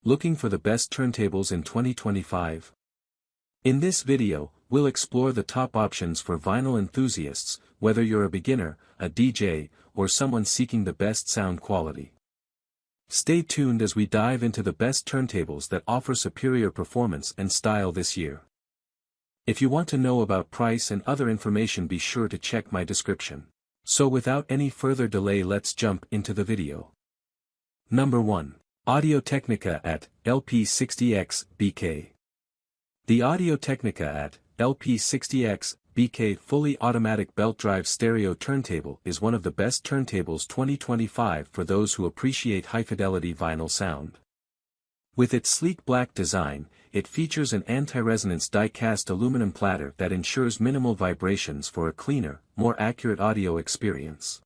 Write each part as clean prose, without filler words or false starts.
Looking for the best turntables in 2025? In this video, we'll explore the top options for vinyl enthusiasts, whether you're a beginner, a DJ, or someone seeking the best sound quality. Stay tuned as we dive into the best turntables that offer superior performance and style this year. If you want to know about price and other information, be sure to check my description. So without any further delay, let's jump into the video. Number 1. AudioTechnica LP120XUSB BK. The AudioTechnica LP120XUSB BK fully automatic belt drive stereo turntable is one of the best turntables 2025 for those who appreciate high-fidelity vinyl sound. With its sleek black design, it features an anti-resonance die-cast aluminum platter that ensures minimal vibrations for a cleaner, more accurate audio experience.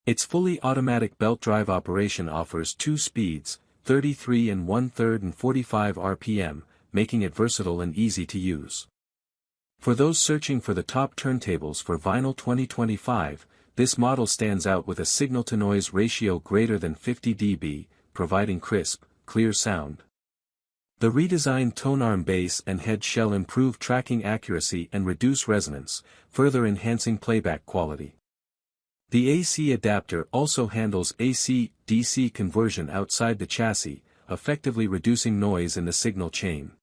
Its fully automatic belt drive operation offers 2 speeds, 33 1/3 and 45 RPM, making it versatile and easy to use. For those searching for the top turntables for vinyl 2025, this model stands out with a signal-to-noise ratio greater than 50 dB, providing crisp, clear sound. The redesigned tonearm base and head shell improve tracking accuracy and reduce resonance, further enhancing playback quality. The AC adapter also handles AC-DC conversion outside the chassis, effectively reducing noise in the signal chain.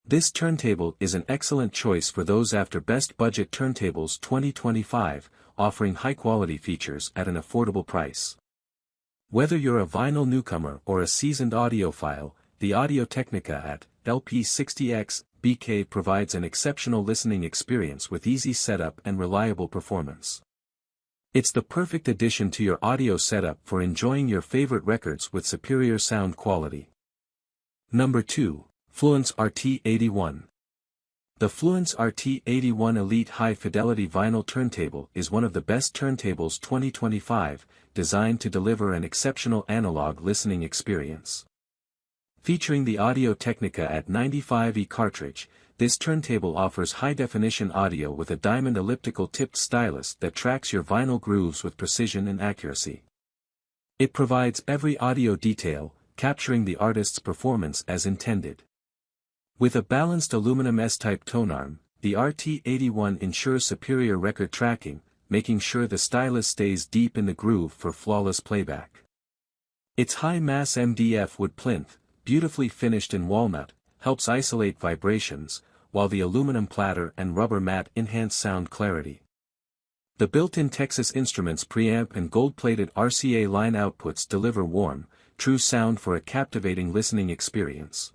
This turntable is an excellent choice for those after best budget turntables 2025, offering high-quality features at an affordable price. Whether you're a vinyl newcomer or a seasoned audiophile, the AudioTechnica LP120XUSB BK provides an exceptional listening experience with easy setup and reliable performance. It's the perfect addition to your audio setup for enjoying your favorite records with superior sound quality. Number 2. Fluence RT81. The Fluence RT81 Elite High-Fidelity Vinyl Turntable is one of the best turntables 2025, designed to deliver an exceptional analog listening experience. Featuring the AudioTechnica 95E cartridge, this turntable offers high-definition audio with a diamond elliptical-tipped stylus that tracks your vinyl grooves with precision and accuracy. It provides every audio detail, capturing the artist's performance as intended. With a balanced aluminum S-type tonearm, the RT81 ensures superior record tracking, making sure the stylus stays deep in the groove for flawless playback. Its high-mass MDF wood plinth, beautifully finished in walnut, helps isolate vibrations, while the aluminum platter and rubber mat enhance sound clarity. The built-in Texas Instruments preamp and gold-plated RCA line outputs deliver warm, true sound for a captivating listening experience.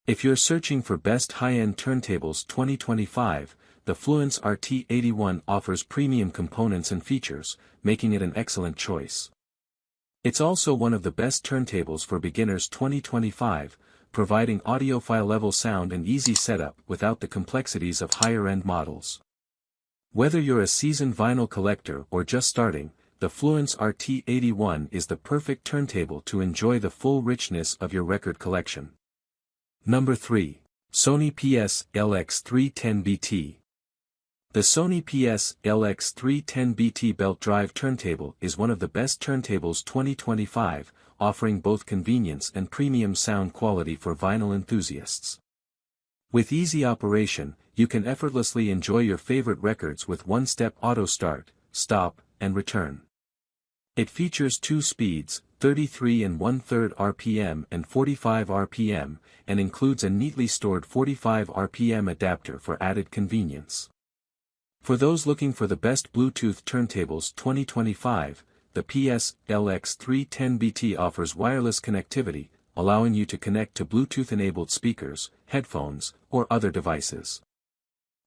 If you're searching for best high-end turntables 2025, the Fluence RT81 offers premium components and features, making it an excellent choice. It's also one of the best turntables for beginners 2025, providing audiophile-level sound and easy setup without the complexities of higher-end models. Whether you're a seasoned vinyl collector or just starting, the Fluence RT81 is the perfect turntable to enjoy the full richness of your record collection. Number 3. Sony PSLX310BT. The Sony PSLX310BT belt drive turntable is one of the best turntables 2025, offering both convenience and premium sound quality for vinyl enthusiasts. With easy operation, you can effortlessly enjoy your favorite records with one-step auto start, stop, and return. It features 2 speeds, 33 1/3 RPM and 45 RPM, and includes a neatly stored 45 RPM adapter for added convenience. For those looking for the best Bluetooth turntables 2025, the PSLX310BT offers wireless connectivity, allowing you to connect to Bluetooth-enabled speakers, headphones, or other devices.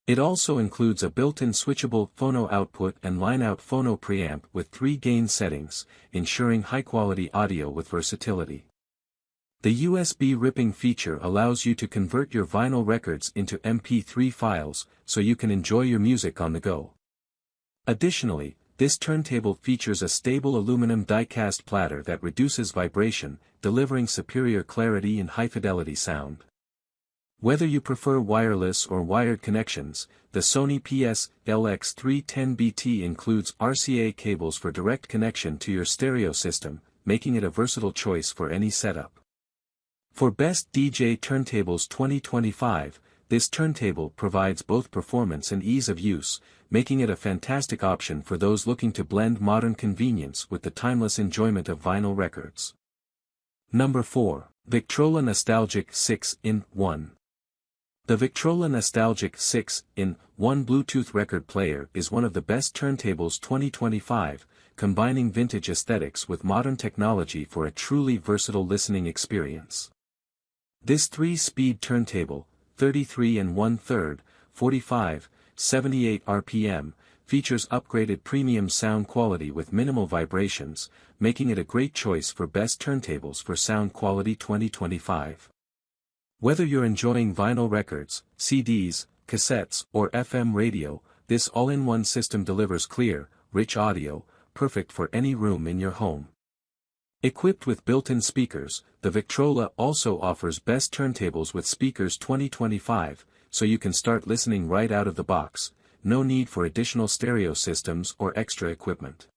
It also includes a built-in switchable phono output and line-out phono preamp with 3 gain settings, ensuring high-quality audio with versatility. The USB ripping feature allows you to convert your vinyl records into MP3 files, so you can enjoy your music on the go. Additionally, this turntable features a stable aluminum die-cast platter that reduces vibration, delivering superior clarity and high-fidelity sound. Whether you prefer wireless or wired connections, the Sony PSLX310BT includes RCA cables for direct connection to your stereo system, making it a versatile choice for any setup. For Best DJ Turntables 2025, this turntable provides both performance and ease of use, making it a fantastic option for those looking to blend modern convenience with the timeless enjoyment of vinyl records. Number 4. Victrola Nostalgia 6-in-1. The Victrola Nostalgia 6-in-1 Bluetooth record player is one of the best turntables 2025, combining vintage aesthetics with modern technology for a truly versatile listening experience. This 3-speed turntable, 33 1/3, 45, 78 RPM, features upgraded premium sound quality with minimal vibrations, making it a great choice for best turntables for sound quality 2025. Whether you're enjoying vinyl records, CDs, cassettes, or FM radio, this all-in-one system delivers clear, rich audio, perfect for any room in your home. Equipped with built-in speakers, the Victrola also offers best turntables with speakers 2025, so you can start listening right out of the box, no need for additional stereo systems or extra equipment.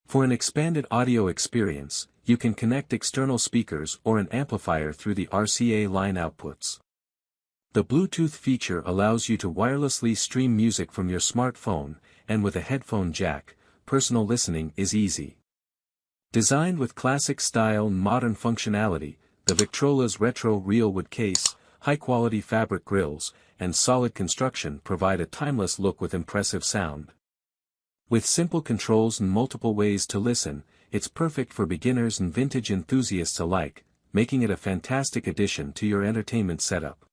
For an expanded audio experience, you can connect external speakers or an amplifier through the RCA line outputs. The Bluetooth feature allows you to wirelessly stream music from your smartphone, and with a headphone jack, personal listening is easy. Designed with classic style and modern functionality, the Victrola's retro real wood case, high-quality fabric grills, and solid construction provide a timeless look with impressive sound. With simple controls and multiple ways to listen, it's perfect for beginners and vintage enthusiasts alike, making it a fantastic addition to your entertainment setup.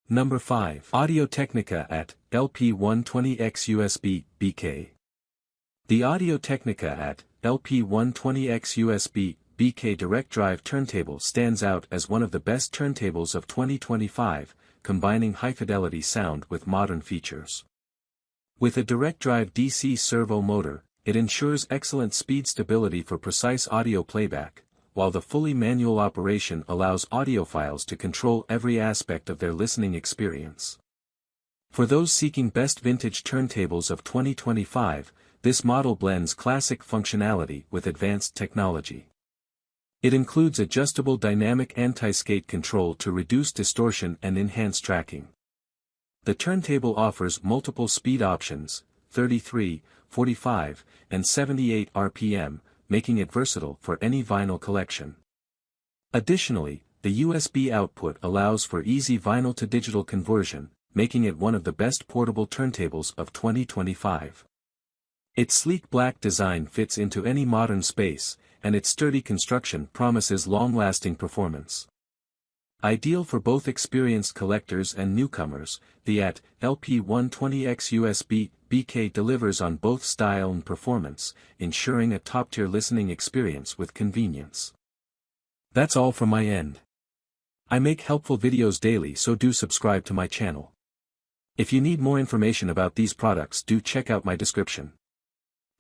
Number 5. AudioTechnica LP120XUSB BK. The AudioTechnica LP120XUSB BK direct drive turntable stands out as one of the best turntables of 2025, combining high-fidelity sound with modern features. With a direct drive DC servo motor, it ensures excellent speed stability for precise audio playback, while the fully manual operation allows audiophiles to control every aspect of their listening experience. For those seeking best vintage turntables of 2025, this model blends classic functionality with advanced technology. It includes adjustable dynamic anti-skate control to reduce distortion and enhance tracking. The turntable offers multiple speed options, 33, 45, and 78 RPM, making it versatile for any vinyl collection. Additionally, the USB output allows for easy vinyl to digital conversion, making it one of the best portable turntables of 2025. Its sleek black design fits into any modern space, and its sturdy construction promises long-lasting performance. Ideal for both experienced collectors and newcomers, the LP120XUSB BK delivers on both style and performance, ensuring a top-tier listening experience with convenience. That's all from my end. I make helpful videos daily, so do subscribe to my channel. If you need more information about these products, do check out my description.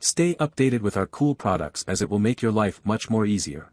Stay updated with our cool products, as it will make your life much more easier.